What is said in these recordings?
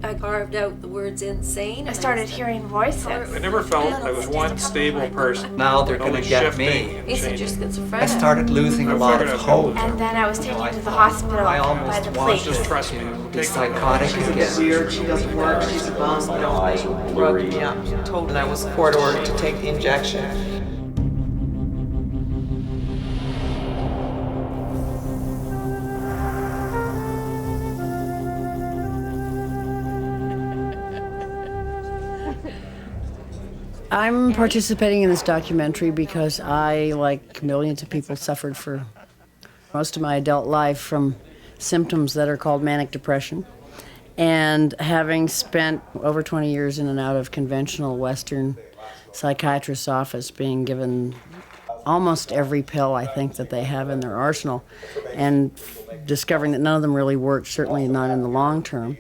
I carved out the words insane. I started hearing voices. I never felt I was one stable person. Now they're going to Always get shifting me. and Is it changing. just schizophrenia? I started losing a lot of hope. And then I was taken to the hospital I by almost the wanted police. Just trust me. to be Take psychotic again. Weird, she doesn't work, she's a bum. They drugged me up, told, and I was court ordered to take the injection. I'm participating in this documentary because I, like millions of people, suffered for most of my adult life from symptoms that are called manic depression. And having spent over 20 years in and out of conventional Western psychiatrist's office, being given almost every pill I think that they have in their arsenal, and discovering that none of them really worked, certainly not in the long term.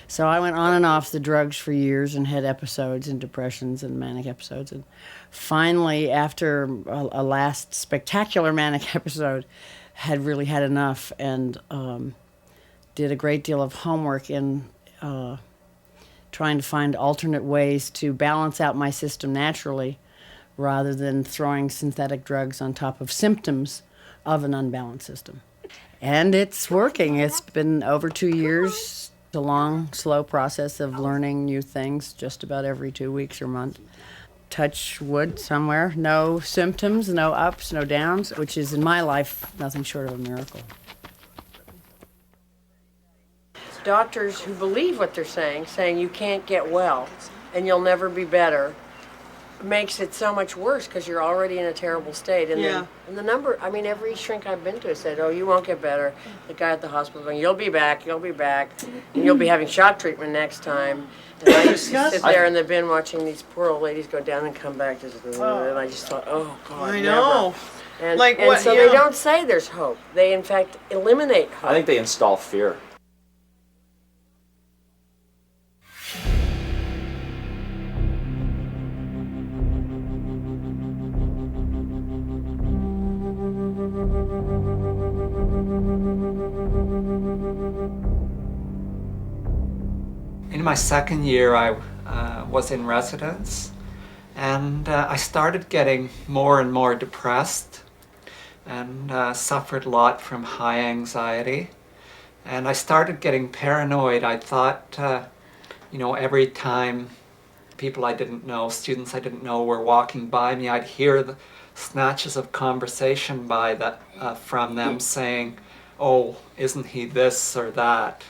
So I went on and off the drugs for years and had episodes and depressions and manic episodes. And finally, after a last spectacular manic episode, had really had enough and did a great deal of homework in trying to find alternate ways to balance out my system naturally rather than throwing synthetic drugs on top of symptoms of an unbalanced system. And it's working. It's been over 2 years. It's a long, slow process of learning new things just about every 2 weeks or month. Touch wood somewhere. No symptoms, no ups, no downs, which is in my life nothing short of a miracle. Doctors who believe what they're saying you can't get well and you'll never be better, makes it so much worse because you're already in a terrible state. And, Yeah. and the number, I mean, every shrink I've been to said, oh, you won't get better. The guy at the hospital going, you'll be back, and you'll be having shock treatment next time. And I used to sit there in the bin watching these poor old ladies go down and come back, and I just thought, oh, God, I know. never. Like And what, so yeah. they don't say there's hope. They, in fact, eliminate hope. I think they install fear. In my second year, I was in residence, and I started getting more and more depressed and suffered a lot from high anxiety. And I started getting paranoid. I thought, every time people I didn't know, students I didn't know were walking by me, I'd hear the snatches of conversation from them saying, oh, isn't he this or that?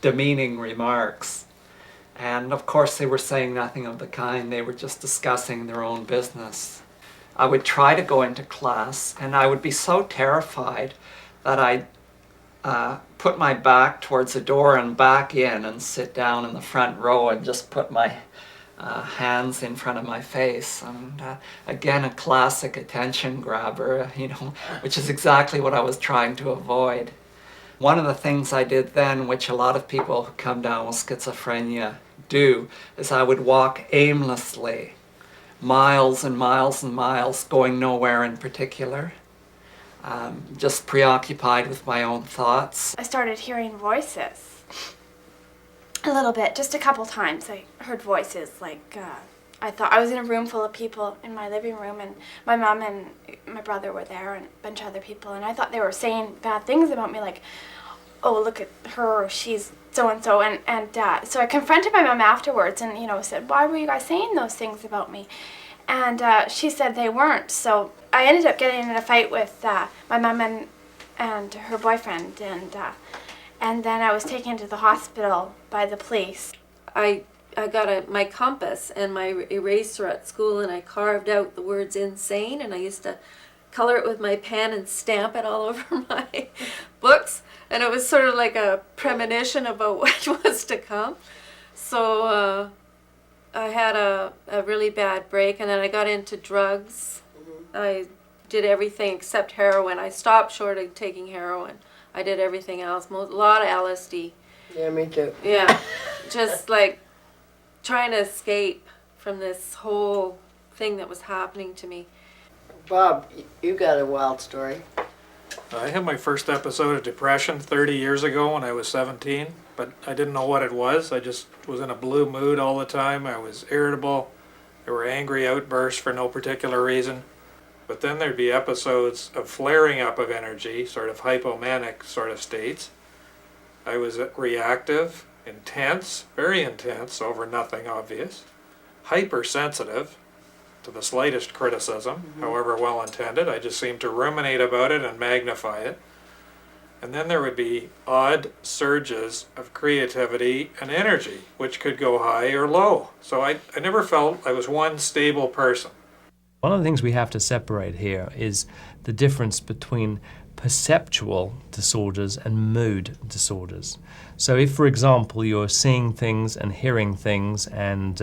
Demeaning remarks. And of course they were saying nothing of the kind. They were just discussing their own business. I would try to go into class and I would be so terrified that I'd put my back towards the door and back in and sit down in the front row and just put my hands in front of my face. And again, a classic attention grabber, which is exactly what I was trying to avoid. One of the things I did then, which a lot of people who come down with schizophrenia do, is I would walk aimlessly, miles and miles and miles, going nowhere in particular, just preoccupied with my own thoughts. I started hearing voices. A little bit, just a couple times I heard voices, like I thought I was in a room full of people in my living room, and my mom and my brother were there and a bunch of other people, and I thought they were saying bad things about me, like, oh, look at her, she's so-and-so, and so I confronted my mom afterwards and, said, why were you guys saying those things about me? And she said they weren't, so I ended up getting in a fight with my mom and her boyfriend, and then I was taken to the hospital by the police. I got my compass and my eraser at school, and I carved out the words insane, and I used to color it with my pen and stamp it all over my books, and it was sort of like a premonition about what was to come. So I had a really bad break, and then I got into drugs. I did everything except heroin. I stopped short of taking heroin. I did everything else, a lot of LSD. Yeah, me too. Yeah, just like trying to escape from this whole thing that was happening to me. Bob, you got a wild story. I had my first episode of depression 30 years ago when I was 17. but I didn't know what it was. I just was in a blue mood all the time. I was irritable. There were angry outbursts for no particular reason. But then there'd be episodes of flaring up of energy, sort of hypomanic sort of states. I was reactive, intense, very intense over nothing obvious, hypersensitive to the slightest criticism, however well intended. I just seemed to ruminate about it and magnify it. And then there would be odd surges of creativity and energy, which could go high or low. So I never felt I was one stable person. One of the things we have to separate here is the difference between perceptual disorders and mood disorders. So if, for example, you're seeing things and hearing things and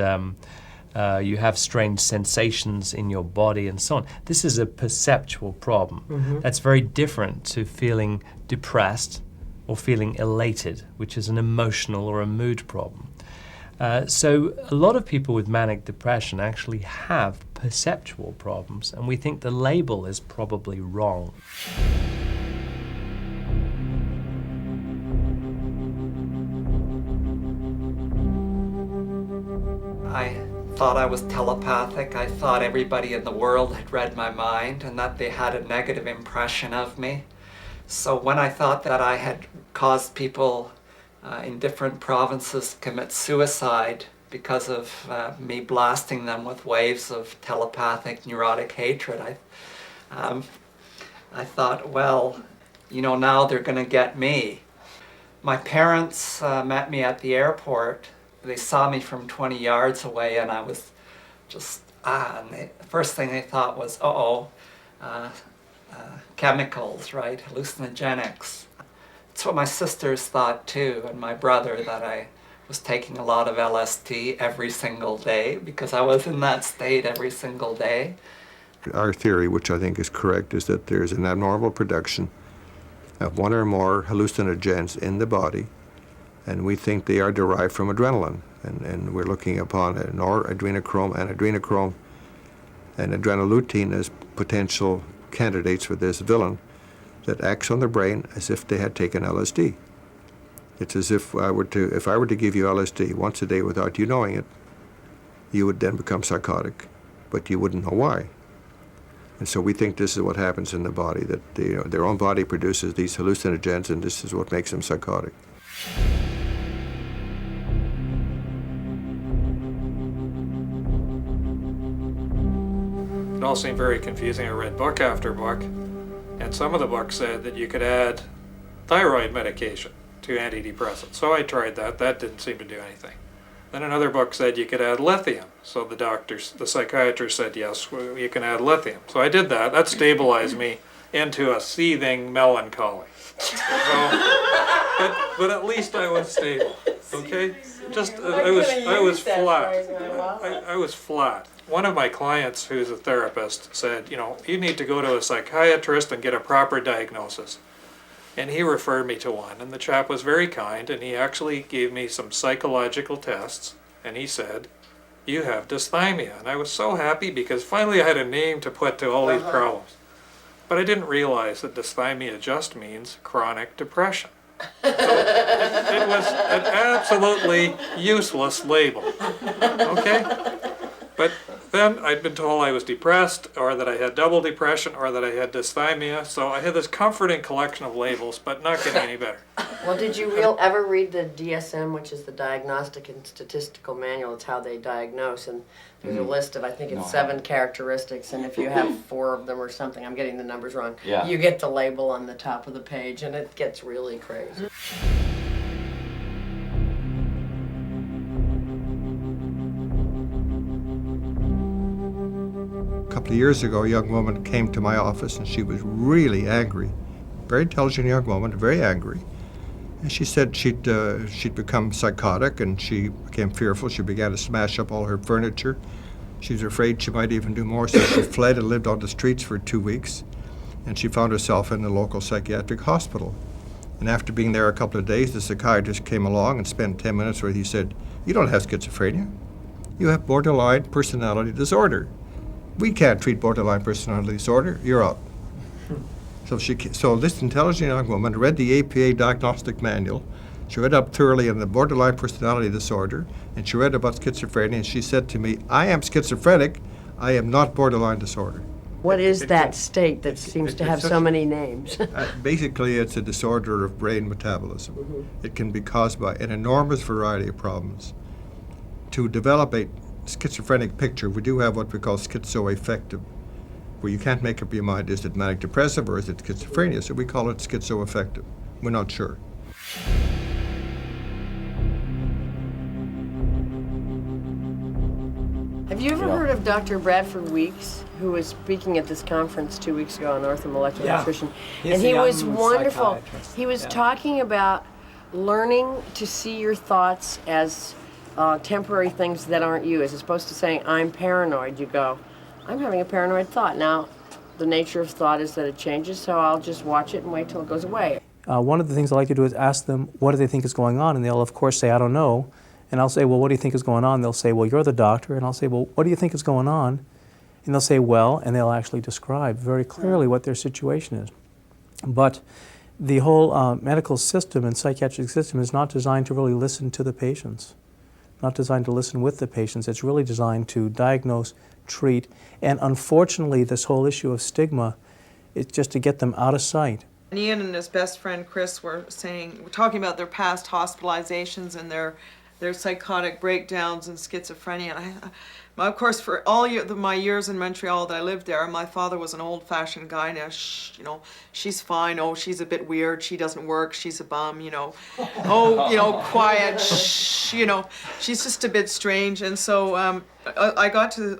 you have strange sensations in your body and so on, this is a perceptual problem. That's very different to feeling depressed or feeling elated, which is an emotional or a mood problem. So a lot of people with manic depression actually have perceptual problems, and we think the label is probably wrong. I thought I was telepathic. I thought everybody in the world had read my mind and that they had a negative impression of me. So when I thought that I had caused people in different provinces to commit suicide because of me blasting them with waves of telepathic neurotic hatred, I thought, well, you know, now they're going to get me. My parents met me at the airport. They saw me from 20 yards away, and I was just, and the first thing they thought was, chemicals, right, hallucinogenics. It's what my sisters thought too, and my brother, that I was taking a lot of LSD every single day because I was in that state every single day. Our theory, which I think is correct, is that there's an abnormal production of one or more hallucinogens in the body, and we think they are derived from adrenaline. And we're looking upon noradrenochrome and adrenochrome and adrenalutein as potential candidates for this villain that acts on the brain as if they had taken LSD. It's as if I were to give you LSD once a day without you knowing it, you would then become psychotic, but you wouldn't know why. And so we think this is what happens in the body, that their own body produces these hallucinogens, and this is what makes them psychotic. It all seemed very confusing. I read book after book, and some of the books said that you could add thyroid medication to antidepressants. So I tried that. That didn't seem to do anything. Then another book said you could add lithium. So the psychiatrist said, yes, you can add lithium. So I did that. That stabilized me into a seething melancholy. But at least I was stable, okay? I was flat. I was flat. One of my clients, who's a therapist, said, you need to go to a psychiatrist and get a proper diagnosis. And he referred me to one, and the chap was very kind, and he actually gave me some psychological tests, and he said, you have dysthymia. And I was so happy because finally I had a name to put to all these problems. But I didn't realize that dysthymia just means chronic depression. So it was an absolutely useless label, okay? But then I'd been told I was depressed, or that I had double depression, or that I had dysthymia. So I had this comforting collection of labels, but not getting any better. Well, did you ever read the DSM, which is the Diagnostic and Statistical Manual? It's how they diagnose, and there's a list of, I think it's 7 characteristics, and if you have 4 of them or something, I'm getting the numbers wrong, you get the label on the top of the page, and it gets really crazy. A couple of years ago, a young woman came to my office, and she was really angry. Very intelligent young woman, very angry. And she said she'd become psychotic, and she became fearful. She began to smash up all her furniture. She was afraid she might even do more, so she fled and lived on the streets for 2 weeks. And she found herself in the local psychiatric hospital. And after being there a couple of days, the psychiatrist came along and spent 10 minutes where he said, you don't have schizophrenia. You have borderline personality disorder. We can't treat borderline personality disorder. You're out. So this intelligent young woman read the APA diagnostic manual, She read up thoroughly on the borderline personality disorder, and she read about schizophrenia, and she said to me, I am schizophrenic, I am not borderline disorder. What is that state that seems to have so many names? Basically, it's a disorder of brain metabolism. Mm-hmm. It can be caused by an enormous variety of problems. To develop a schizophrenic picture, we do have what we call schizoaffective, where you can't make up your mind, is it manic depressive or is it schizophrenia? So we call it schizoaffective. We're not sure. Have you ever heard of Dr. Bradford Weeks, who was speaking at this conference 2 weeks ago on orthomolecular nutrition? He's And a he was young wonderful. psychiatrist. He was talking about learning to see your thoughts as temporary things that aren't you, as opposed to saying, I'm paranoid. You go, I'm having a paranoid thought. Now, the nature of thought is that it changes, so I'll just watch it and wait till it goes away. One of the things I like to do is ask them, what do they think is going on? And they'll, of course, say, I don't know. And I'll say, well, what do you think is going on? They'll say, well, you're the doctor. And I'll say, well, what do you think is going on? And they'll say, well, and they'll actually describe very clearly what their situation is. But the whole medical system and psychiatric system is not designed to really listen to the patients, not designed to listen with the patients. It's really designed to diagnose, treat, and unfortunately, this whole issue of stigma is just to get them out of sight. Ian and his best friend Chris were talking about their past hospitalizations and their psychotic breakdowns and schizophrenia. And of course, for all my years in Montreal that I lived there, my father was an old-fashioned guy. Now, she's fine. Oh, she's a bit weird. She doesn't work. She's a bum. Oh, quiet. Shh. She's just a bit strange. And so I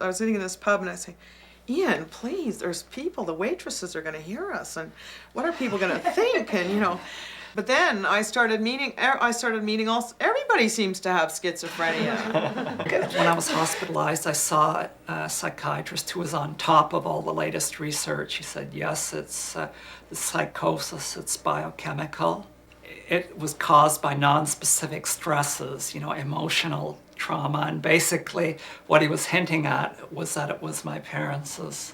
was sitting in this pub and I say, Ian, please, there's people. The waitresses are going to hear us, and what are people going to think? And But then I started meeting everybody seems to have schizophrenia. When I was hospitalized, I saw a psychiatrist who was on top of all the latest research. He said, yes, it's the psychosis, it's biochemical. It was caused by non-specific stresses, emotional trauma. And basically what he was hinting at was that it was my parents'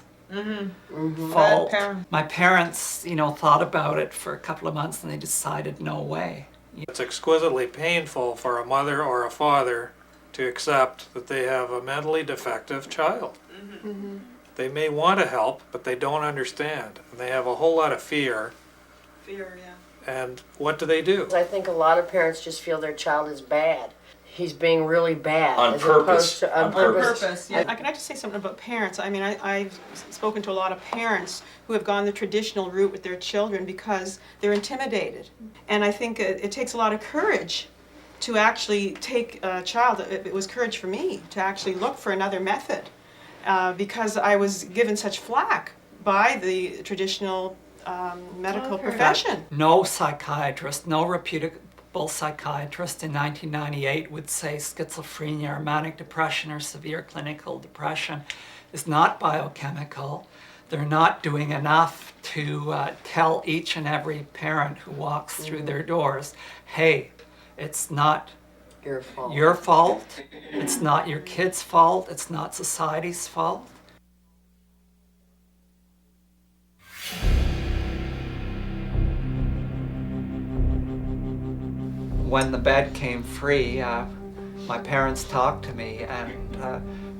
fault. My parents, thought about it for a couple of months and they decided no way. It's exquisitely painful for a mother or a father to accept that they have a mentally defective child. Mm-hmm. They may want to help, but they don't understand. And they have a whole lot of fear. Fear, yeah. And what do? I think a lot of parents just feel their child is bad. He's being really bad. On purpose. On purpose. Yeah. Can I just say something about parents? I mean, I've spoken to a lot of parents who have gone the traditional route with their children because they're intimidated. And I think it takes a lot of courage to actually take a child. It was courage for me to actually look for another method because I was given such flack by the traditional medical profession. No psychiatrist, no reputable psychiatrist in 1998 would say schizophrenia or manic depression or severe clinical depression is not biochemical. They're not doing enough to tell each and every parent who walks through their doors, hey, it's not your fault, it's not your kid's fault, it's not society's fault. When the bed came free, my parents talked to me, and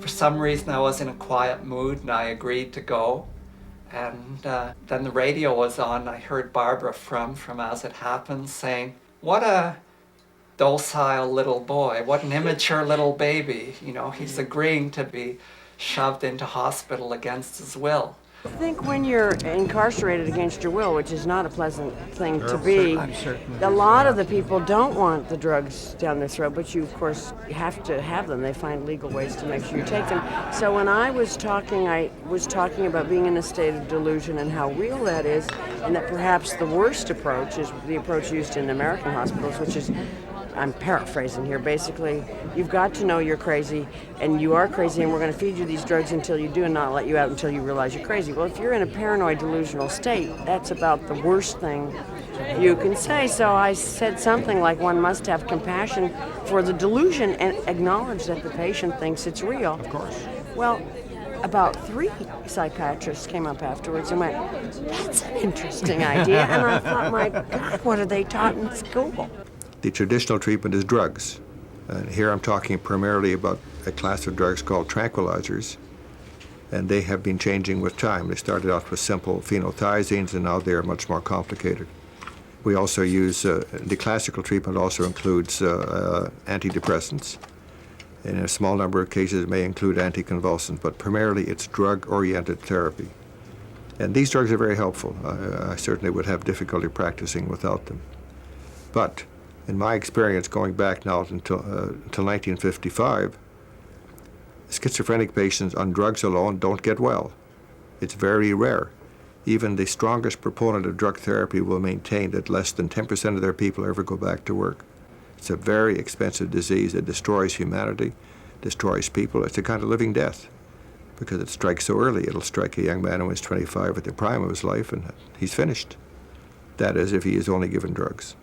for some reason I was in a quiet mood and I agreed to go. And then the radio was on. I heard Barbara from As It Happens saying, what a docile little boy, what an immature little baby. He's agreeing to be shoved into hospital against his will. I think when you're incarcerated against your will, which is not a pleasant thing to be, a lot of the people don't want the drugs down their throat, but you, of course, have to have them. They find legal ways to make sure you take them. So when I was talking about being in a state of delusion and how real that is, and that perhaps the worst approach is the approach used in American hospitals, which is, I'm paraphrasing here, basically, you've got to know you're crazy, and you are crazy, and we're going to feed you these drugs until you do and not let you out until you realize you're crazy. Well, if you're in a paranoid delusional state, that's about the worst thing you can say. So I said something like one must have compassion for the delusion and acknowledge that the patient thinks it's real. Of course. Well, about 3 psychiatrists came up afterwards and went, that's an interesting idea. And I thought, my God, what are they taught in school? the traditional treatment is drugs. And here I'm talking primarily about a class of drugs called tranquilizers, and they have been changing with time. They started out with simple phenothiazines, and now they are much more complicated. We also use, the classical treatment also includes antidepressants. In a small number of cases, it may include anticonvulsants, but primarily it's drug-oriented therapy. And these drugs are very helpful. I certainly would have difficulty practicing without them. But in my experience, going back now until 1955, schizophrenic patients on drugs alone don't get well. It's very rare. Even the strongest proponent of drug therapy will maintain that less than 10% of their people ever go back to work. It's a very expensive disease. It destroys humanity, destroys people. It's a kind of living death because it strikes so early. It'll strike a young man who is 25 at the prime of his life, and he's finished. That is, if he is only given drugs.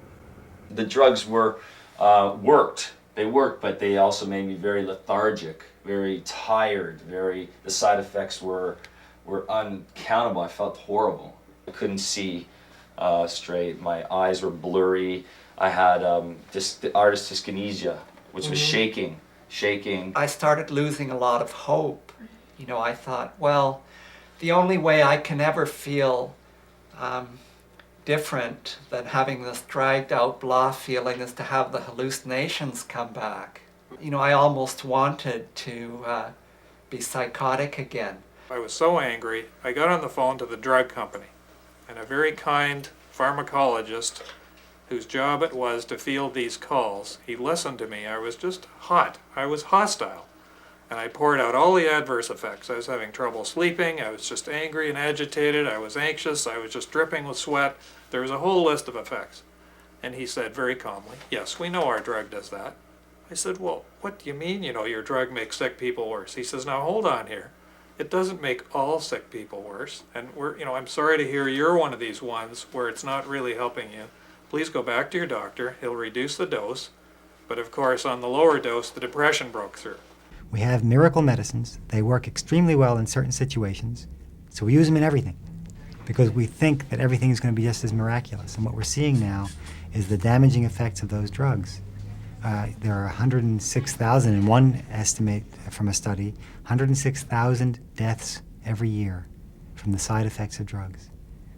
The drugs were worked. They worked, but they also made me very lethargic, very tired. The side effects were uncountable. I felt horrible. I couldn't see straight. My eyes were blurry. I had the artist dyskinesia, which was shaking. I started losing a lot of hope. You know, I thought, well, the only way I can ever feel different than having this dragged out blah feeling is to have the hallucinations come back. You know, I almost wanted to be psychotic again. I was so angry, I got on the phone to the drug company, and a very kind pharmacologist whose job it was to field these calls, he listened to me. I was just hot. I was hostile. And I poured out all the adverse effects. I was having trouble sleeping. I was just angry and agitated. I was anxious. I was just dripping with sweat. There was a whole list of effects. And he said very calmly, yes, we know our drug does that. I said, well, what do you mean, your drug makes sick people worse? He says, now hold on here. It doesn't make all sick people worse. And I'm sorry to hear you're one of these ones where it's not really helping you. Please go back to your doctor. He'll reduce the dose. But of course, on the lower dose, the depression broke through. We have miracle medicines. They work extremely well in certain situations. So we use them in everything because we think that everything is going to be just as miraculous. And what we're seeing now is the damaging effects of those drugs. There are 106,000, in one estimate from a study, 106,000 deaths every year from the side effects of drugs.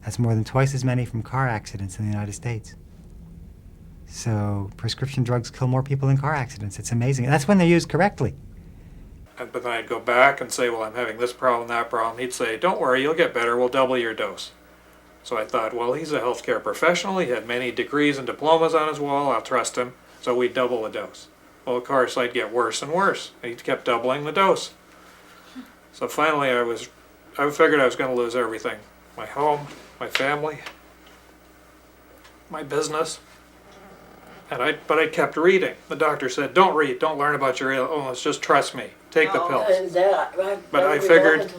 That's more than twice as many from car accidents in the United States. So prescription drugs kill more people than car accidents. It's amazing. And that's when they're used correctly. But then I'd go back and say, well, I'm having this problem, that problem. He'd say, don't worry, you'll get better. We'll double your dose. So I thought, well, he's a healthcare professional. He had many degrees and diplomas on his wall. I'll trust him. So we'd double the dose. Well, of course, I'd get worse and worse. He kept doubling the dose. So finally, I figured I was going to lose everything. My home, my family, my business. But I kept reading. The doctor said, don't read, don't learn about your illness, just trust me. Take the pills. But I figured,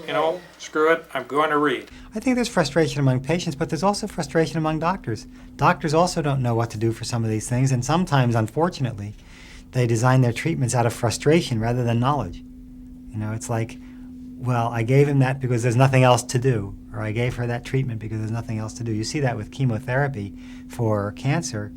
screw it, I'm going to read. I think there's frustration among patients, but there's also frustration among doctors. Doctors also don't know what to do for some of these things, and sometimes, unfortunately, they design their treatments out of frustration rather than knowledge. It's like, well, I gave him that because there's nothing else to do, or I gave her that treatment because there's nothing else to do. You see that with chemotherapy for cancer.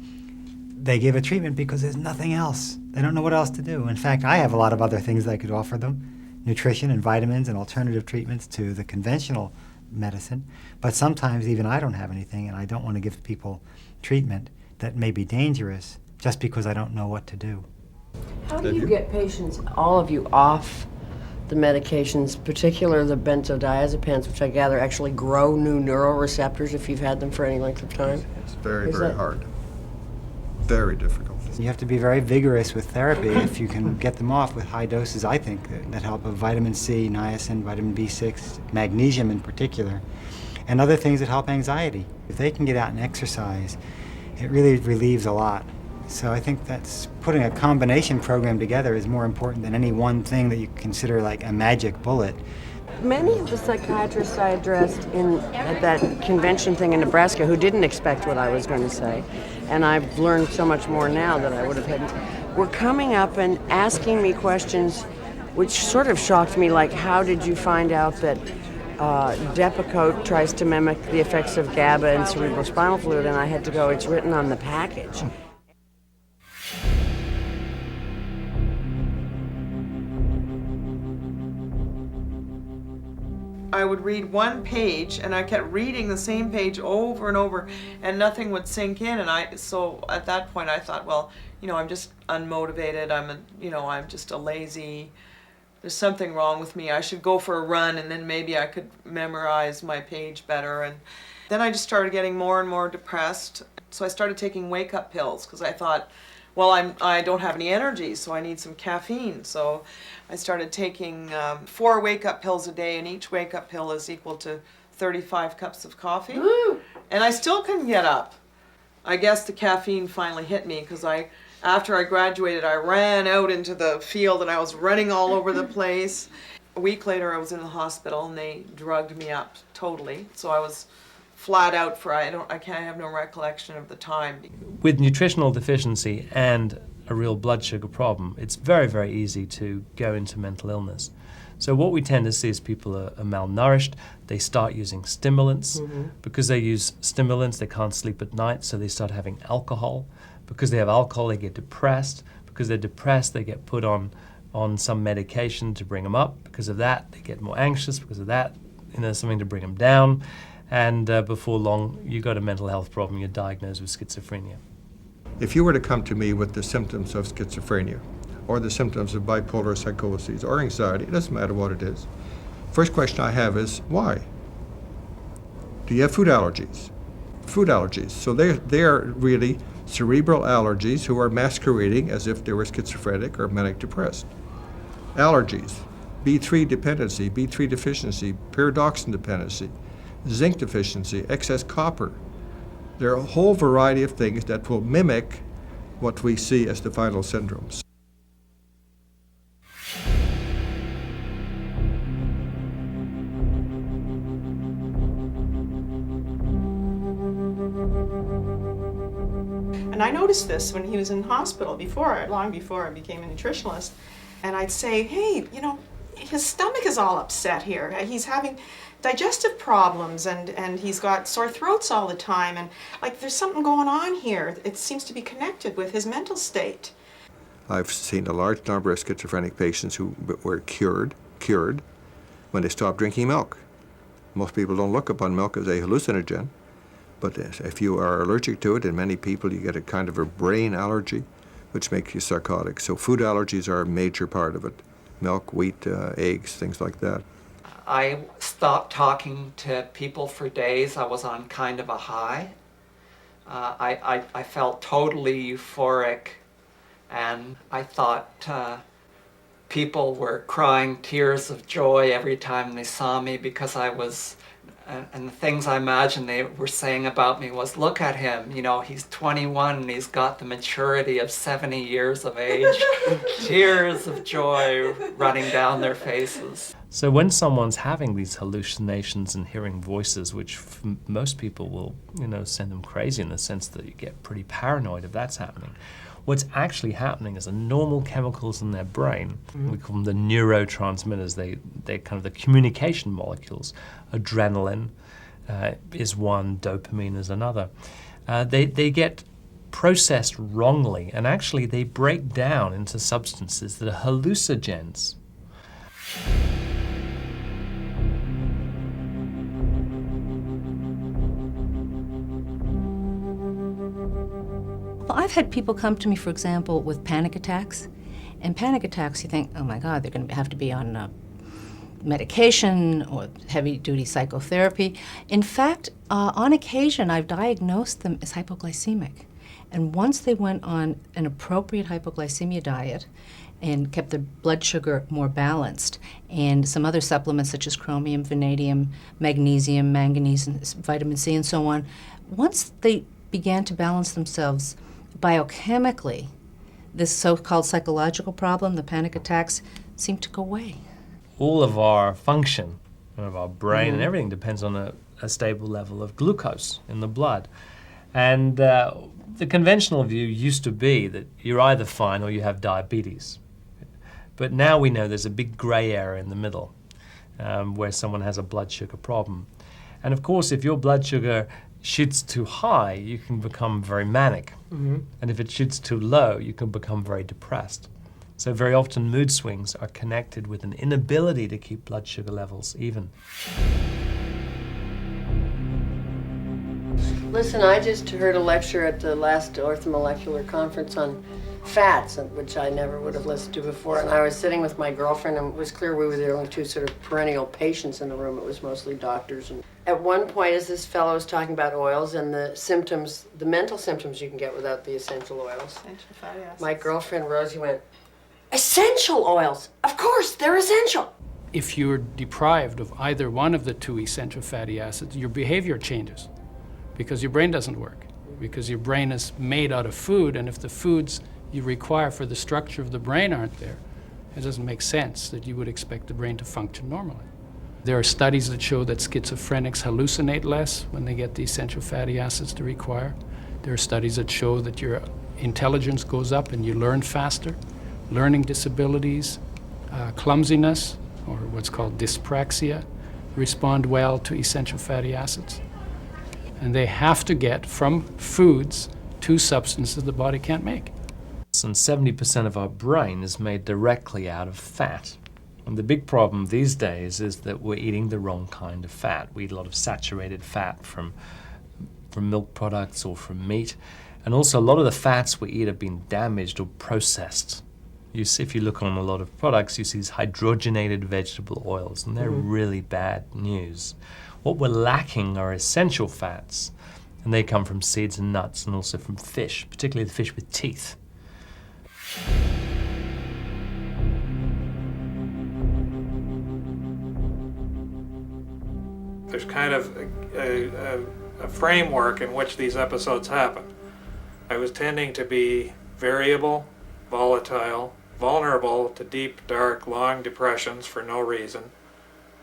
They give a treatment because there's nothing else. They don't know what else to do. In fact, I have a lot of other things that I could offer them, nutrition and vitamins and alternative treatments to the conventional medicine. But sometimes even I don't have anything, and I don't want to give people treatment that may be dangerous just because I don't know what to do. How do you get patients, all of you, off the medications, particularly the benzodiazepines, which I gather actually grow new neuroreceptors if you've had them for any length of time? It's very, very hard. Very difficult. You have to be very vigorous with therapy if you can get them off with high doses, I think, that help of vitamin C, niacin, vitamin B6, magnesium in particular, and other things that help anxiety. If they can get out and exercise, it really relieves a lot. So I think that's putting a combination program together is more important than any one thing that you consider like a magic bullet. Many of the psychiatrists I addressed at that convention thing in Nebraska who didn't expect what I was going to say, and I've learned so much more now than I would have had, were coming up and asking me questions which sort of shocked me, like, how did you find out that Depakote tries to mimic the effects of GABA and cerebrospinal fluid? And I had to go, it's written on the package. I would read one page and I kept reading the same page over and over and nothing would sink in. And so at that point I thought, well, I'm just unmotivated. I'm just a lazy, there's something wrong with me. I should go for a run and then maybe I could memorize my page better. And then I just started getting more and more depressed. So I started taking wake-up pills because I thought, well, I don't have any energy, so I need some caffeine. So I started taking 4 wake-up pills a day, and each wake-up pill is equal to 35 cups of coffee. Woo! And I still couldn't get up. I guess the caffeine finally hit me because after I graduated, I ran out into the field and I was running all over the place. A week later, I was in the hospital and they drugged me up totally. So I was flat out for, I have no recollection of the time. With nutritional deficiency and a real blood sugar problem, it's very, very easy to go into mental illness. So what we tend to see is people are malnourished, they start using stimulants. Because they use stimulants, they can't sleep at night, so they start having alcohol. Because they have alcohol, they get depressed. Because they're depressed, they get put on some medication to bring them up. Because of that, they get more anxious. Because of that, something to bring them down. And before long, you got a mental health problem, you're diagnosed with schizophrenia. If you were to come to me with the symptoms of schizophrenia, or the symptoms of bipolar psychosis, or anxiety, it doesn't matter what it is, first question I have is, why? Do you have food allergies? Food allergies. So they're really cerebral allergies who are masquerading as if they were schizophrenic or manic depressed. Allergies, B3 dependency, B3 deficiency, pyridoxine dependency, zinc deficiency, excess copper. There are a whole variety of things that will mimic what we see as the final syndromes. And I noticed this when he was in hospital long before I became a nutritionalist. And I'd say, hey, his stomach is all upset here. He's having digestive problems and he's got sore throats all the time. And there's something going on here. It seems to be connected with his mental state. I've seen a large number of schizophrenic patients who were cured when they stopped drinking milk. Most people don't look upon milk as a hallucinogen, but if you are allergic to it, in many people you get a kind of a brain allergy, which makes you psychotic. So food allergies are a major part of it. Milk, wheat, eggs, things like that. I stopped talking to people for days. I was on kind of a high. I felt totally euphoric, and I thought people were crying tears of joy every time they saw me because I was, and the things I imagined they were saying about me was, look at him, he's 21 and he's got the maturity of 70 years of age. Tears of joy running down their faces. So when someone's having these hallucinations and hearing voices, which most people will, send them crazy in the sense that you get pretty paranoid if that's happening, what's actually happening is the normal chemicals in their brain, we call them the neurotransmitters, they're kind of the communication molecules. Adrenaline is one, dopamine is another. They get processed wrongly, and actually they break down into substances that are hallucinogens. Well, I've had people come to me, for example, with panic attacks. And panic attacks, you think, oh my God, they're going to have to be on medication or heavy-duty psychotherapy. In fact, on occasion, I've diagnosed them as hypoglycemic. And once they went on an appropriate hypoglycemia diet and kept their blood sugar more balanced, and some other supplements such as chromium, vanadium, magnesium, manganese, and vitamin C, and so on, once they began to balance themselves biochemically, this so-called psychological problem, the panic attacks, seemed to go away. All of our function of our brain and everything depends on a stable level of glucose in the blood. And the conventional view used to be that you're either fine or you have diabetes. But now we know there's a big gray area in the middle where someone has a blood sugar problem. And of course, if your blood sugar shoots too high, you can become very manic. And if it shoots too low, you can become very depressed. So very often mood swings are connected with an inability to keep blood sugar levels even. Listen, I just heard a lecture at the last Orthomolecular conference on fats, which I never would have listened to before, and I was sitting with my girlfriend, and it was clear we were the only two sort of perennial patients in the room. It was mostly doctors. And at one point, as this fellow was talking about oils and the symptoms, the mental symptoms you can get without the essential oils, Essential fatty acids. my girlfriend Rosie went, "Essential oils? Of course, they're essential." If you're deprived of either one of the two essential fatty acids, your behavior changes because your brain doesn't work, because your brain is made out of food, and if the foods you require for the structure of the brain aren't there, it doesn't make sense that you would expect the brain to function normally. There are studies that show that schizophrenics hallucinate less when they get the essential fatty acids they require. There are studies that show that your intelligence goes up and you learn faster. Learning disabilities, clumsiness, or what's called dyspraxia, respond well to essential fatty acids. And they have to get from foods two substances the body can't make. And 70% of our brain is made directly out of fat. And the big problem these days is that we're eating the wrong kind of fat. We eat a lot of saturated fat from milk products or from meat. And also a lot of the fats we eat have been damaged or processed. You see, if you look on a lot of products, you see these hydrogenated vegetable oils, and they're really bad news. What we're lacking are essential fats, and they come from seeds and nuts and also from fish, particularly the fish with teeth. There's kind of a framework in which these episodes happen. I was tending to be variable, volatile, vulnerable to deep, dark, long depressions for no reason.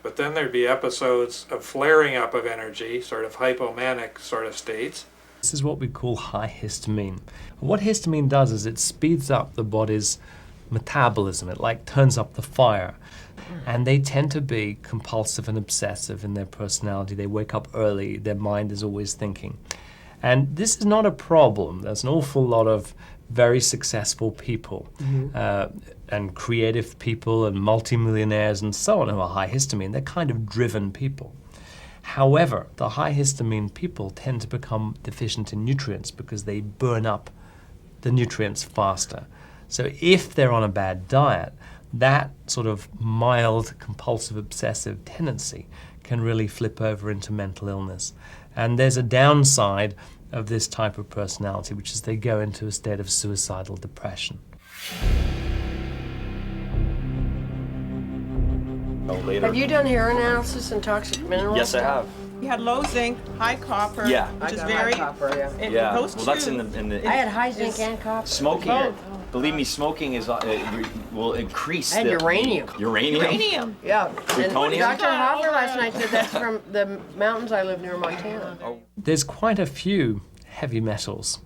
But then there'd be episodes of flaring up of energy, sort of hypomanic sort of states. This is what we call high histamine. What histamine does is it speeds up the body's metabolism. It like turns up the fire. And they tend to be compulsive and obsessive in their personality. They wake up early, their mind is always thinking. And this is not a problem. There's an awful lot of very successful people and creative people and multimillionaires and so on who are high histamine. They're kind of driven people. However, the high histamine people tend to become deficient in nutrients because they burn up the nutrients faster. So if they're on a bad diet, that sort of mild compulsive obsessive tendency can really flip over into mental illness. And there's a downside of this type of personality, which is they go into a state of suicidal depression. Have you done hair analysis and toxic minerals? Yes, I have. You had low zinc, high copper, Yeah. which is I got very high copper, yeah. Yeah, Those well, that's two in the I had high zinc and copper. smoking. Both. Believe me, smoking is will increase. And uranium. Uranium. Yeah. Plutonium? And Dr. Hoffer last night said that's from the mountains I live near Montana. There's quite a few heavy metals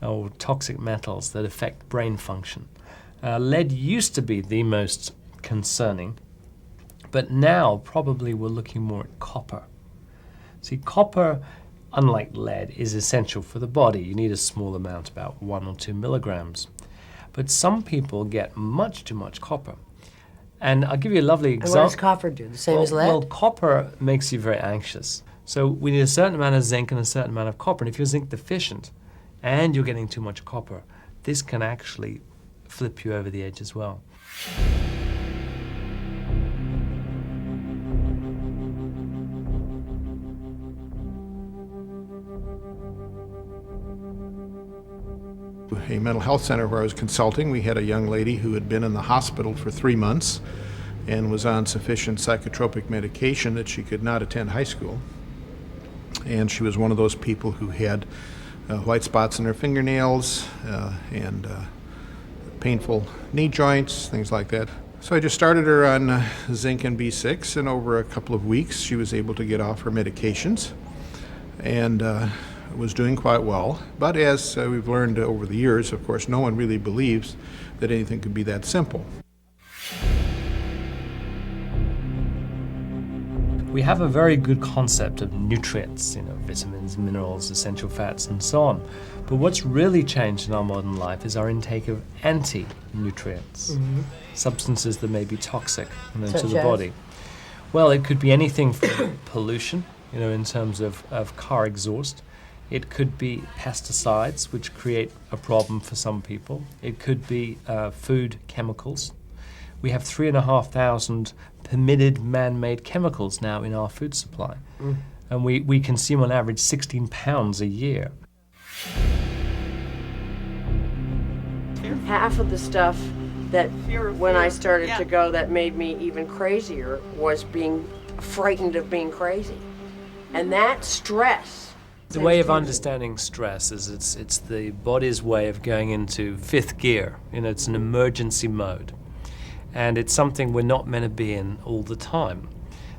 or toxic metals that affect brain function. Lead used to be the most concerning, but now probably we're looking more at copper. See, copper, unlike lead, is essential for the body. You need a small amount, about 1 or 2 milligrams. But some people get much too much copper. And I'll give you a lovely example. And what does copper do? The same as lead? Well, copper makes you very anxious. So we need a certain amount of zinc and a certain amount of copper. And if you're zinc deficient and you're getting too much copper, this can actually flip you over the edge as well. A mental health center where I was consulting, we had a young lady who had been in the hospital for 3 months and was on sufficient psychotropic medication that she could not attend high school. And she was one of those people who had white spots in her fingernails and painful knee joints, things like that. So I just started her on zinc and B6, and over a couple of weeks she was able to get off her medications and was doing quite well. But as we've learned over the years, of course, no one really believes that anything could be that simple. We have a very good concept of nutrients, vitamins, minerals, essential fats, and so on. But what's really changed in our modern life is our intake of anti-nutrients, substances that may be toxic to the body. Well, it could be anything from pollution, in terms of car exhaust. It could be pesticides, which create a problem for some people. It could be food chemicals. We have 3,500 permitted man-made chemicals now in our food supply. And we consume on average 16 pounds a year. Half of the stuff that when I started to go that made me even crazier was being frightened of being crazy. And that stress. The way of understanding stress is it's the body's way of going into fifth gear. It's an emergency mode. And it's something we're not meant to be in all the time.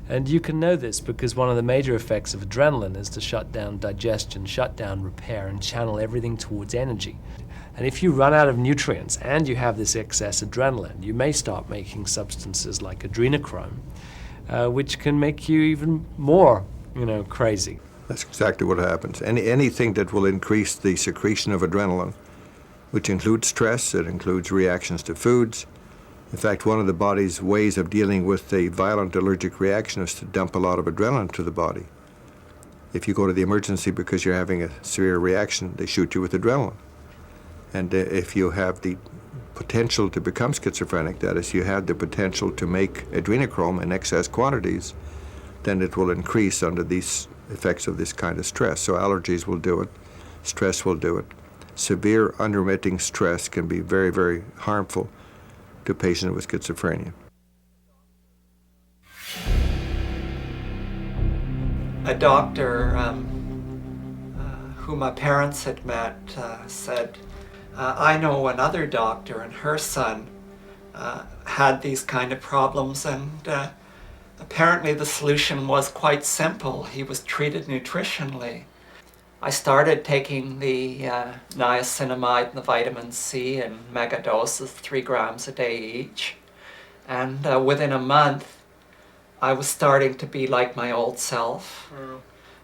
And you can know this because one of the major effects of adrenaline is to shut down digestion, shut down repair, and channel everything towards energy. And if you run out of nutrients and you have this excess adrenaline, you may start making substances like adrenochrome, which can make you even more, crazy. That's exactly what happens. Anything that will increase the secretion of adrenaline, which includes stress, it includes reactions to foods. In fact, one of the body's ways of dealing with a violent allergic reaction is to dump a lot of adrenaline to the body. If you go to the emergency because you're having a severe reaction, they shoot you with adrenaline. And if you have the potential to become schizophrenic, that is, you have the potential to make adrenochrome in excess quantities, then it will increase under these effects of this kind of stress. So allergies will do it, stress will do it. Severe unremitting stress can be very, very harmful to a patient with schizophrenia. A doctor who my parents had met said, I know another doctor and her son had these kind of problems, and apparently the solution was quite simple. He was treated nutritionally. I started taking the niacinamide and the vitamin C in mega doses, 3 grams a day each. And within a month, I was starting to be like my old self.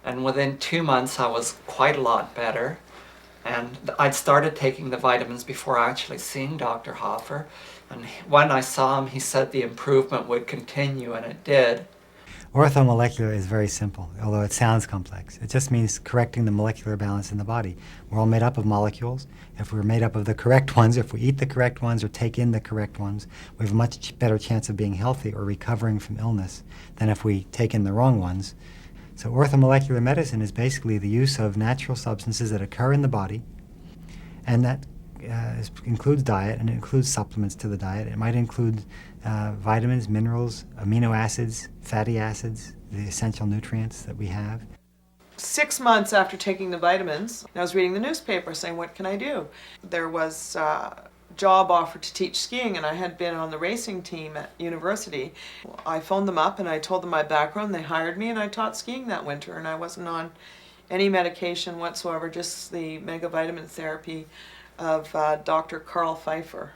And within 2 months, I was quite a lot better. And I'd started taking the vitamins before actually seeing Dr. Hoffer. And when I saw him, he said the improvement would continue, and it did. Orthomolecular is very simple, although it sounds complex. It just means correcting the molecular balance in the body. We're all made up of molecules. If we're made up of the correct ones, if we eat the correct ones or take in the correct ones, we have a much better chance of being healthy or recovering from illness than if we take in the wrong ones. So orthomolecular medicine is basically the use of natural substances that occur in the body, and that includes diet, and it includes supplements to the diet. It might include vitamins, minerals, amino acids, fatty acids, the essential nutrients that we have. 6 months after taking the vitamins, I was reading the newspaper saying, what can I do? There was a job offer to teach skiing, and I had been on the racing team at university. I phoned them up and I told them my background. They hired me and I taught skiing that winter, and I wasn't on any medication whatsoever, just the megavitamin therapy of Dr. Carl Pfeiffer.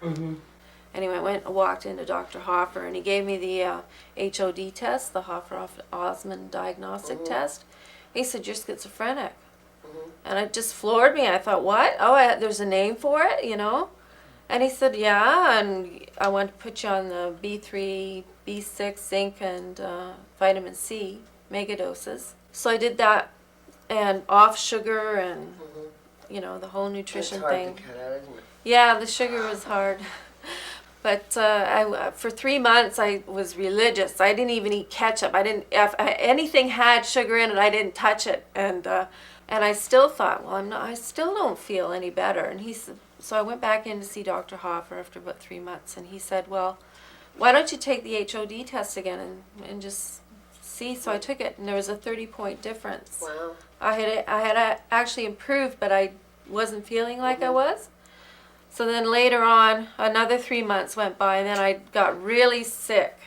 Anyway, I walked into Dr. Hoffer, and he gave me the HOD test, the Hoffer-Osman diagnostic test. He said, you're schizophrenic. And it just floored me. I thought, what? Oh, there's a name for it, And he said, yeah, and I want to put you on the B3, B6, zinc, and vitamin C megadoses. So I did that, and off sugar, and the whole nutrition thing. It's hard to cut out, isn't it? Yeah, the sugar was hard. But for 3 months I was religious. I didn't even eat ketchup. If anything had sugar in it, I didn't touch it. And I still thought, well, I still don't feel any better. And he said, so I went back in to see Dr. Hoffer after about 3 months, and he said, well, why don't you take the HOD test again and just see? So I took it, and there was a 30-point difference. Wow. I had actually improved, but I wasn't feeling like I was. So then later on, another 3 months went by, and then I got really sick.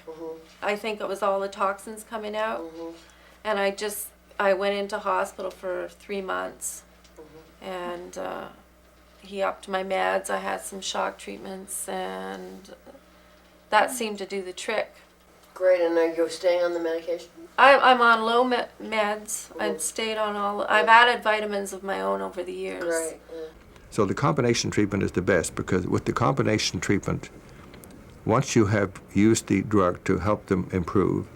I think it was all the toxins coming out. And I went into hospital for 3 months. And he upped my meds. I had some shock treatments, and that seemed to do the trick. Great, and are you staying on the medication? I'm on low meds. I've stayed on all. I've added vitamins of my own over the years. Right. So the combination treatment is the best, because with the combination treatment, once you have used the drug to help them improve,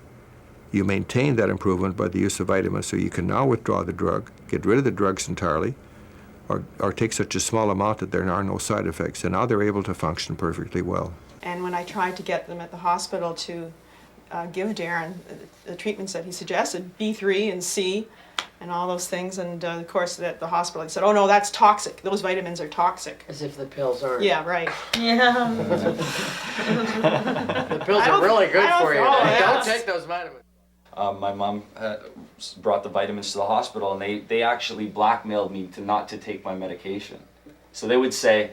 you maintain that improvement by the use of vitamins, so you can now withdraw the drug, get rid of the drugs entirely, or take such a small amount that there are no side effects, and now they're able to function perfectly well. And when I tried to get them at the hospital to give Darren the treatments that he suggested, B3 and C and all those things, and of course at the hospital they said, oh no, that's toxic, those vitamins are toxic. As if the pills aren't. Yeah, right. Yeah. The pills are really good for you. Don't take those vitamins. My mom brought the vitamins to the hospital, and they actually blackmailed me not to take my medication. So they would say,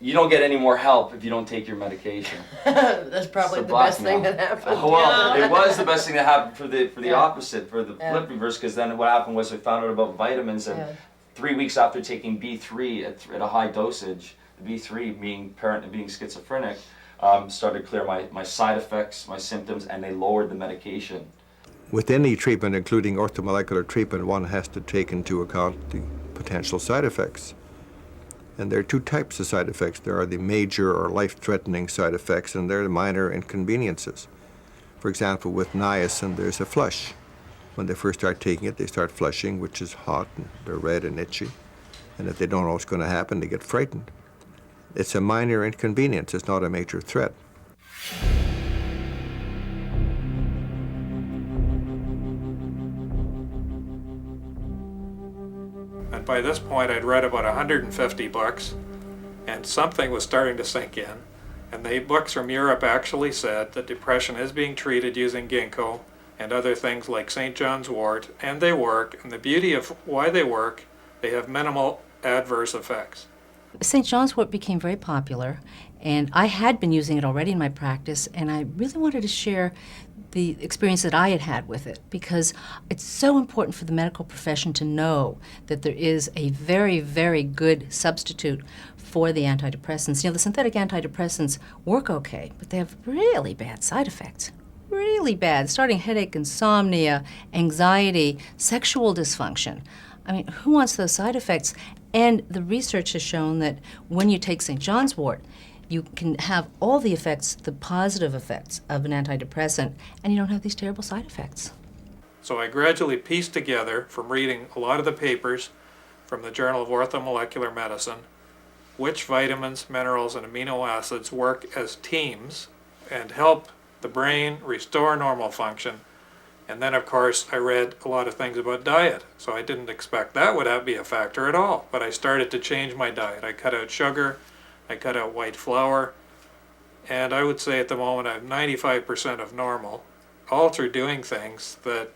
you don't get any more help if you don't take your medication. That's probably the best thing that happened. Well, it was the best thing that happened for the opposite, for the flip reverse, because then what happened was I found out about vitamins, and 3 weeks after taking B3 at a high dosage, the B3 being schizophrenic, started to clear my side effects, my symptoms, and they lowered the medication. With any treatment, including orthomolecular treatment, one has to take into account the potential side effects. And there are two types of side effects. There are the major or life-threatening side effects, and there are the minor inconveniences. For example, with niacin, there's a flush. When they first start taking it, they start flushing, which is hot, and they're red and itchy. And if they don't know what's going to happen, they get frightened. It's a minor inconvenience. It's not a major threat. And by this point, I'd read about 150 books, and something was starting to sink in. And the books from Europe actually said that depression is being treated using ginkgo and other things like St. John's wort, and they work. And the beauty of why they work, they have minimal adverse effects. St. John's wort became very popular, and I had been using it already in my practice, and I really wanted to share the experience that I had had with it, because it's so important for the medical profession to know that there is a very, very good substitute for the antidepressants. You know, the synthetic antidepressants work okay, but they have really bad side effects. Really bad, starting headache, insomnia, anxiety, sexual dysfunction. I mean, who wants those side effects? And the research has shown that when you take St. John's wort, you can have all the effects, the positive effects of an antidepressant, and you don't have these terrible side effects. So I gradually pieced together, from reading a lot of the papers from the Journal of Orthomolecular Medicine, which vitamins, minerals, and amino acids work as teams and help the brain restore normal function. And then, of course, I read a lot of things about diet, so I didn't expect that would be a factor at all. But I started to change my diet. I cut out sugar, I cut out white flour, and I would say at the moment I'm 95% of normal, all through doing things that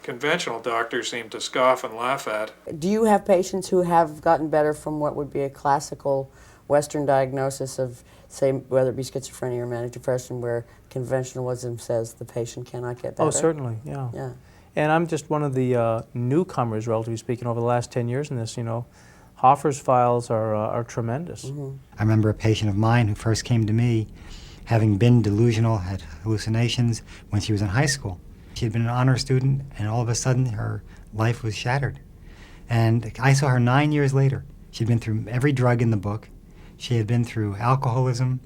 conventional doctors seem to scoff and laugh at. Do you have patients who have gotten better from what would be a classical Western diagnosis of, say, whether it be schizophrenia or manic depression, where conventional wisdom says the patient cannot get better? Oh, certainly, yeah. Yeah. And I'm just one of the newcomers, relatively speaking, over the last 10 years in this, you know. Hoffer's files are tremendous. Mm-hmm. I remember a patient of mine who first came to me having been delusional, had hallucinations when she was in high school. She had been an honor student, and all of a sudden her life was shattered. And I saw her 9 years later. She'd been through every drug in the book. She had been through alcoholism,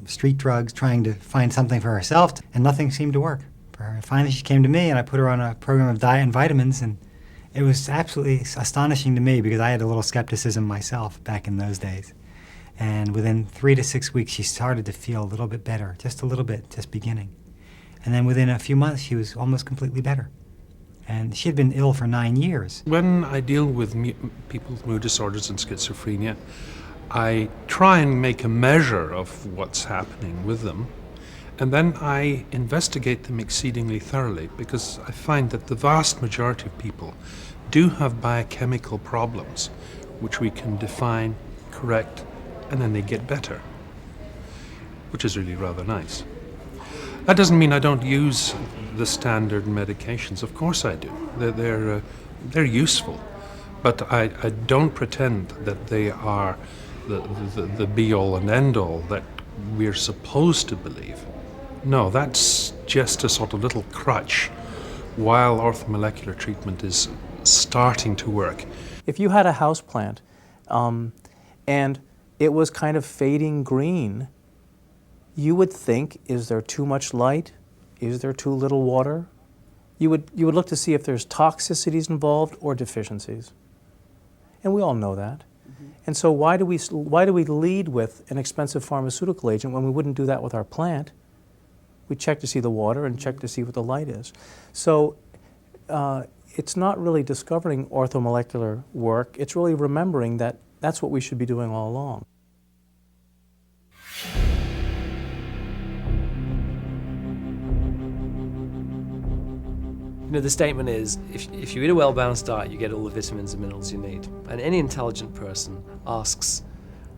street drugs, trying to find something for herself, and nothing seemed to work for her. Finally she came to me, and I put her on a program of diet and vitamins, and it was absolutely astonishing to me, because I had a little skepticism myself back in those days. And within 3 to 6 weeks, she started to feel a little bit better, just a little bit, just beginning. And then within a few months, she was almost completely better. And she had been ill for 9 years. When I deal with people with mood disorders and schizophrenia, I try and make a measure of what's happening with them. And then I investigate them exceedingly thoroughly, because I find that the vast majority of people do have biochemical problems, which we can define, correct, and then they get better, which is really rather nice. That doesn't mean I don't use the standard medications. Of course I do. They're useful, but I don't pretend that they are the be-all and end-all that we're supposed to believe. No, that's just a sort of little crutch while orthomolecular treatment is starting to work. If you had a house plant and it was kind of fading green, you would think, is there too much light? Is there too little water? You would look to see if there's toxicities involved or deficiencies. And we all know that. And so why do we lead with an expensive pharmaceutical agent when we wouldn't do that with our plant? We check to see the water and check to see what the light is. So it's not really discovering orthomolecular work, it's really remembering that that's what we should be doing all along. You know, the statement is, if you eat a well-balanced diet, you get all the vitamins and minerals you need. And any intelligent person asks,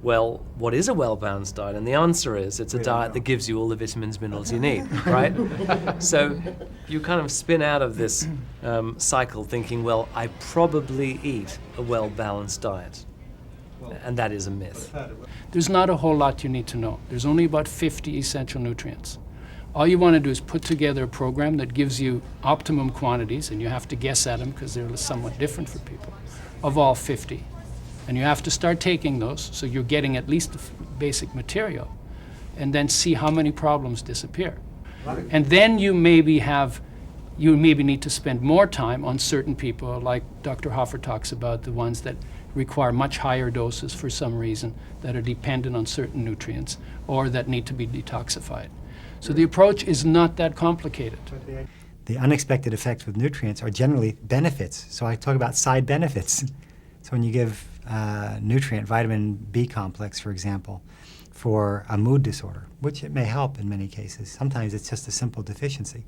well, what is a well-balanced diet? And the answer is, it's a diet that gives you all the vitamins, minerals you need, right? So you kind of spin out of this cycle thinking, well, I probably eat a well-balanced diet. And that is a myth. There's not a whole lot you need to know. There's only about 50 essential nutrients. All you want to do is put together a program that gives you optimum quantities, and you have to guess at them because they're somewhat different for people, of all 50. And you have to start taking those so you're getting at least the basic material, and then see how many problems disappear. And then you maybe need to spend more time on certain people, like Dr. Hoffer talks about, the ones that require much higher doses for some reason, that are dependent on certain nutrients, or that need to be detoxified. So the approach is not that complicated. The unexpected effects with nutrients are generally benefits. So I talk about side benefits. So when you give nutrient, vitamin B complex, for example, for a mood disorder, which it may help in many cases. Sometimes it's just a simple deficiency.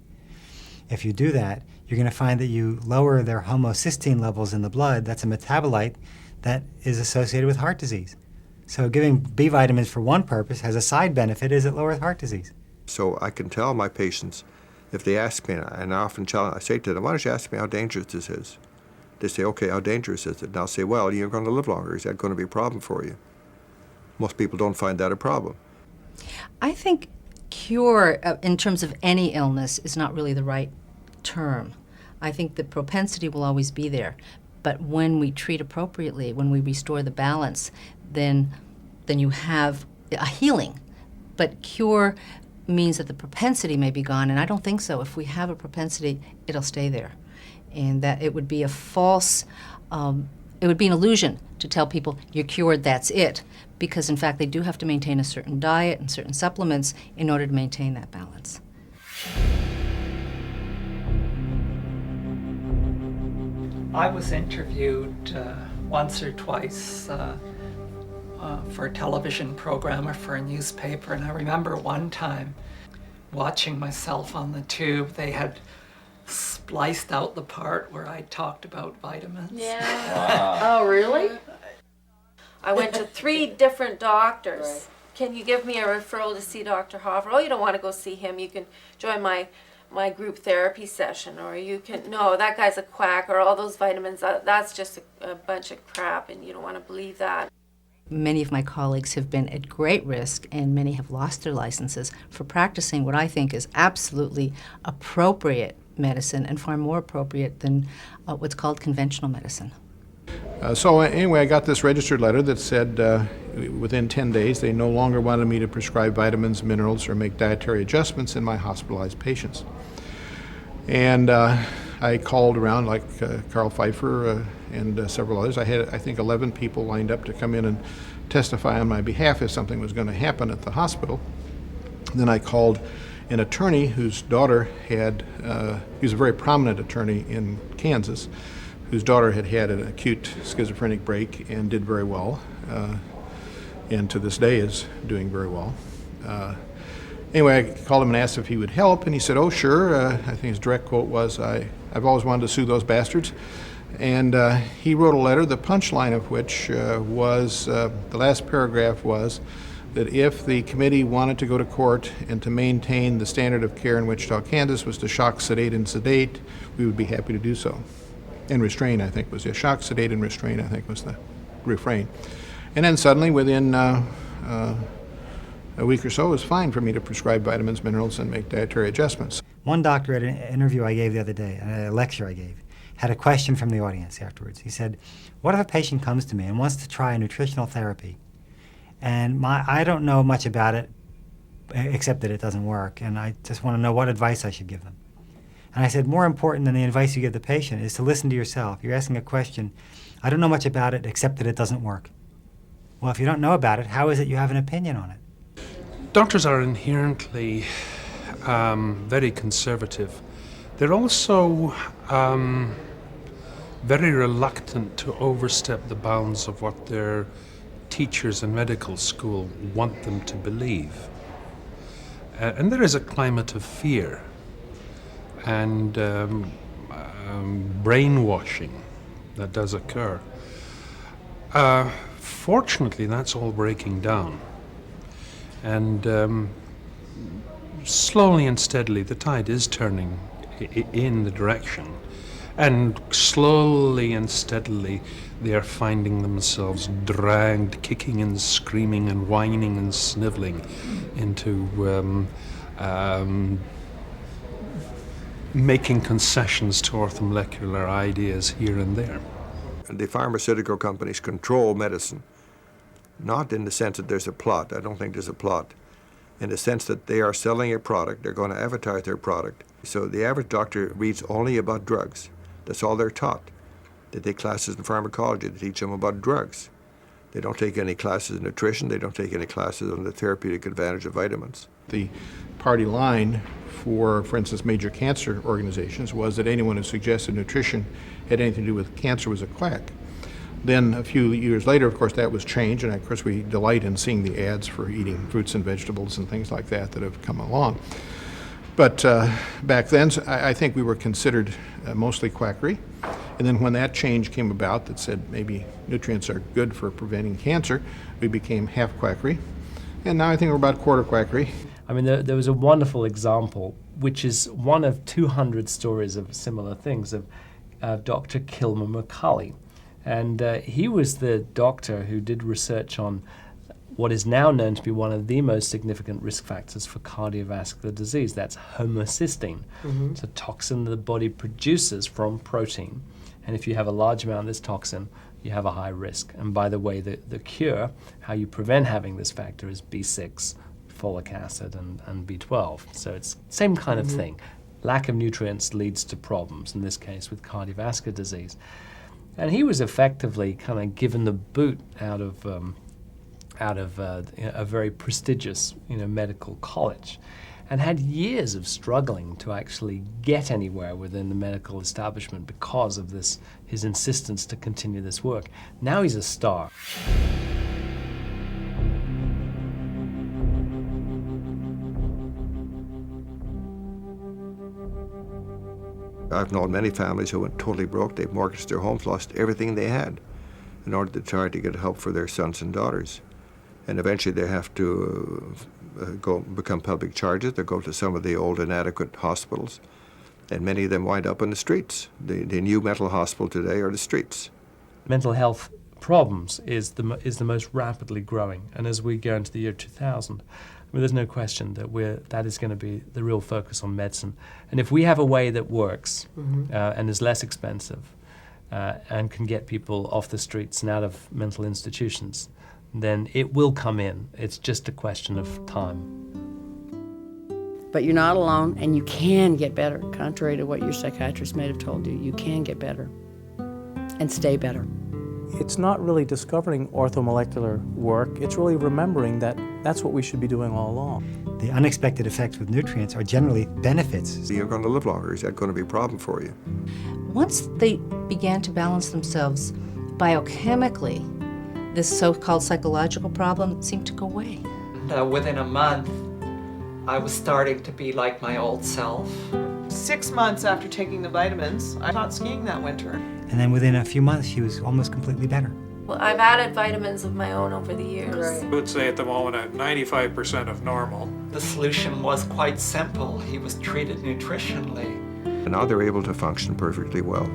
If you do that, you're going to find that you lower their homocysteine levels in the blood. That's a metabolite that is associated with heart disease. So giving B vitamins for one purpose has a side benefit, is it lowers heart disease. So I can tell my patients, if they ask me, and I often I say to them, why don't you ask me how dangerous this is? They say, okay, how dangerous is it? And I'll say, well, you're going to live longer. Is that going to be a problem for you? Most people don't find that a problem. I think cure, in terms of any illness, is not really the right term. I think the propensity will always be there. But when we treat appropriately, when we restore the balance, then you have a healing. But cure means that the propensity may be gone, and I don't think so. If we have a propensity, it'll stay there. And that it would be a false, it would be an illusion to tell people you're cured, that's it. Because in fact, they do have to maintain a certain diet and certain supplements in order to maintain that balance. I was interviewed once or twice for a television program or for a newspaper, and I remember one time watching myself on the tube. They had spliced out the part where I talked about vitamins. Yeah. Wow. Oh, really? I went to 3 different doctors. Right. Can you give me a referral to see Dr. Hoffer? Oh, you don't want to go see him. You can join my group therapy session, or you can, no, that guy's a quack, or all those vitamins, that's just a bunch of crap, and you don't want to believe that. Many of my colleagues have been at great risk, and many have lost their licenses for practicing what I think is absolutely appropriate medicine, and far more appropriate than what's called conventional medicine. So anyway, I got this registered letter that said within 10 days they no longer wanted me to prescribe vitamins, minerals, or make dietary adjustments in my hospitalized patients. And I called around, like Carl Pfeiffer and several others. I had, I think, 11 people lined up to come in and testify on my behalf if something was going to happen at the hospital. Then I called an attorney whose daughter had, he was a very prominent attorney in Kansas, whose daughter had had an acute schizophrenic break and did very well, and to this day is doing very well. Anyway, I called him and asked if he would help, and he said, oh, sure. I think his direct quote was, I've always wanted to sue those bastards. And he wrote a letter, the punchline of which was, the last paragraph was, that if the committee wanted to go to court and to maintain the standard of care in Wichita, Kansas, was to shock, sedate, and sedate, we would be happy to do so. And restrain, I think, was the shock, sedate, and restrain, I think, was the refrain. And then suddenly, within a week or so, it was fine for me to prescribe vitamins, minerals, and make dietary adjustments. One doctor at an interview I gave the other day, a lecture I gave, had a question from the audience afterwards. He said, what if a patient comes to me and wants to try a nutritional therapy, and I don't know much about it except that it doesn't work, and I just want to know what advice I should give them. And I said, more important than the advice you give the patient is to listen to yourself. You're asking a question, I don't know much about it except that it doesn't work. Well, if you don't know about it, how is it you have an opinion on it? Doctors are inherently very conservative. They're also very reluctant to overstep the bounds of what their teachers in medical school want them to believe. And there is a climate of fear and brainwashing that does occur. Fortunately, that's all breaking down. And slowly and steadily, the tide is turning in the direction. And slowly and steadily, they are finding themselves dragged, kicking and screaming and whining and sniveling into making concessions to orthomolecular ideas here and there. The pharmaceutical companies control medicine, not in the sense that there's a plot. I don't think there's a plot. In the sense that they are selling a product, they're going to advertise their product. So the average doctor reads only about drugs. That's all they're taught. They take classes in pharmacology, they teach them about drugs. They don't take any classes in nutrition, they don't take any classes on the therapeutic advantage of vitamins. The party line for instance, major cancer organizations was that anyone who suggested nutrition had anything to do with cancer was a quack. Then a few years later, of course, that was changed, and of course we delight in seeing the ads for eating fruits and vegetables and things like that have come along. But back then, I think we were considered mostly quackery. And then when that change came about that said maybe nutrients are good for preventing cancer, we became half quackery. And now I think we're about quarter quackery. I mean, there was a wonderful example, which is one of 200 stories of similar things, of Dr. Kilmer McCulley. And he was the doctor who did research on what is now known to be one of the most significant risk factors for cardiovascular disease. That's homocysteine. Mm-hmm. It's a toxin the body produces from protein. And if you have a large amount of this toxin, you have a high risk. And by the way, the cure, how you prevent having this factor, is B6, folic acid, and B12. So it's same kind of thing. Lack of nutrients leads to problems, in this case with cardiovascular disease. And he was effectively kind of given the boot out of a very prestigious medical college, and had years of struggling to actually get anywhere within the medical establishment because of his insistence to continue this work. Now he's a star. I've known many families who went totally broke. They've mortgaged their homes, lost everything they had in order to try to get help for their sons and daughters. And eventually they have to go become public charges. They go to some of the old inadequate hospitals. And many of them wind up on the streets. The new mental hospital today are the streets. Mental health problems is the most rapidly growing. And as we go into the year 2000, there's no question that is going to be the real focus on medicine. And if we have a way that works and is less expensive and can get people off the streets and out of mental institutions, then it will come in. It's just a question of time. But you're not alone, and you can get better. Contrary to what your psychiatrist may have told you, you can get better and stay better. It's not really discovering orthomolecular work, it's really remembering that that's what we should be doing all along. The unexpected effects with nutrients are generally benefits. You're going to live longer. Is that going to be a problem for you? Once they began to balance themselves biochemically, this so-called psychological problem seemed to go away. Within a month, I was starting to be like my old self. 6 months after taking the vitamins, I taught skiing that winter. And then within a few months, she was almost completely better. Well, I've added vitamins of my own over the years. I would say at the moment at 95% of normal. The solution was quite simple. He was treated nutritionally. And now they're able to function perfectly well.